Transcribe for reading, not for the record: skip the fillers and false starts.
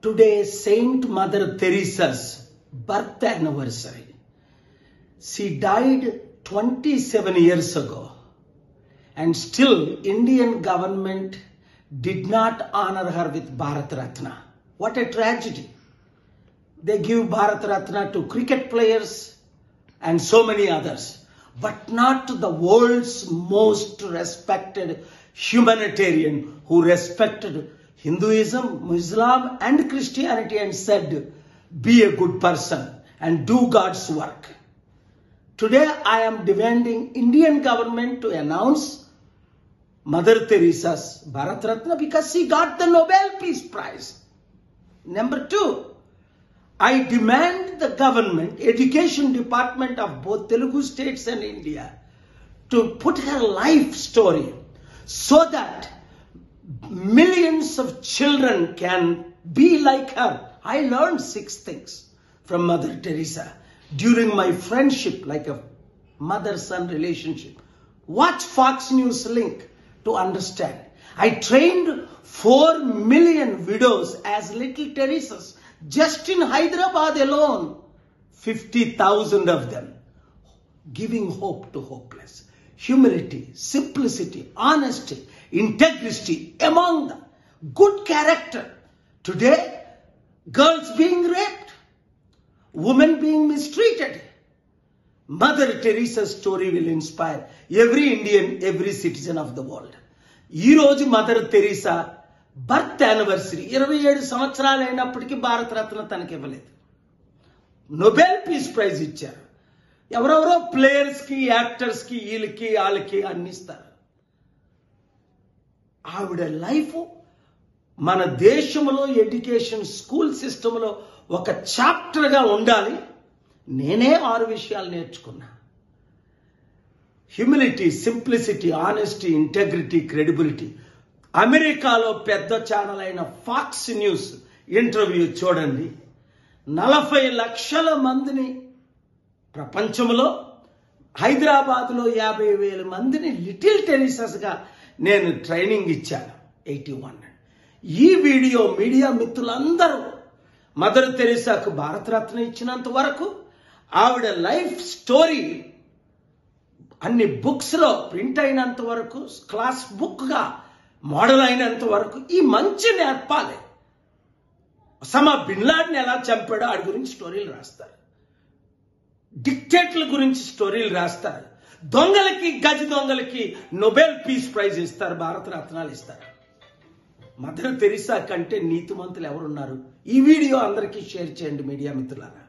Today, Saint Mother Teresa's birth anniversary. She died 27 years ago, and still Indian government did not honor her with Bharat Ratna. What a tragedy. They give Bharat Ratna to cricket players and so many others, but not to the world's most respected humanitarian who respected Hinduism, Islam and Christianity and said, be a good person and do God's work. Today I am demanding Indian government to announce Mother Teresa's Bharat Ratna because she got the Nobel Peace Prize. Number two, I demand the government, education department of both Telugu states and India to put her life story so that millions of children can be like her. I learned 6 things from Mother Teresa during my friendship, like a mother-son relationship. Watch Fox News link to understand. I trained 4 million widows as little Teresas just in Hyderabad alone. 50,000 of them giving hope to hopeless. Humility, simplicity, honesty, integrity among them. Good character. Today, girls being raped, women being mistreated. Mother Teresa's story will inspire every Indian, every citizen of the world. Ee roju Mother Teresa birth anniversary 27 సంవత్సరాలు అయినప్పటికీ భారత రత్న తనకి ఇవ్వలేదు. Nobel peace prize ఇచ్చారు. ఎవరెవరో players కి, actors కి, వీళ్ళకి వాళ్ళకి అందిస్తారు. ఆవిడ లైఫ్ మన దేశంలో ఎడ్యుకేషన్ స్కూల్ సిస్టంలో ఒక చాప్టర్గా ఉండాలి. నేనే 6 విషయాలు నేర్చుకున్నా. Humility, simplicity, honesty, integrity, credibility. అమెరికాలో పెద్ద ఛానల్ అయిన ఫాక్స్ న్యూస్ ఇంటర్వ్యూ చూడండి. 40 లక్షల మందిని ప్రపంచంలో, హైదరాబాద్లో 50,000 మందిని లిటిల్ టెరిసస్గా నేను ట్రైనింగ్ ఇచ్చాను. 81. ఈ వీడియో మీడియా మిత్రులందరూ మదర్ తెరెసాకు భారతరత్న ఇచ్చినంత వరకు, ఆవిడ లైఫ్ స్టోరీ అన్ని బుక్స్లో ప్రింట్ అయినంత వరకు, క్లాస్ బుక్గా మోడల్ అయినంత వరకు ఈ మంచి నేర్పాలి. ఒసామా బిన్ లాడెన్ ఎలా చంపాడో ఆడి గురించి స్టోరీలు రాస్తారు. డిక్టేటర్ల గురించి స్టోరీలు రాస్తారు. దొంగలకి, గజ దొంగలకి నోబెల్ పీస్ ప్రైజ్ ఇస్తారు, భారత రత్నాలు ఇస్తారు. మదర్ తెరెసా కంటే నీతిమంతులు ఎవరున్నారు? ఈ వీడియో అందరికీ షేర్ చేయండి మీడియా మిత్రులారా.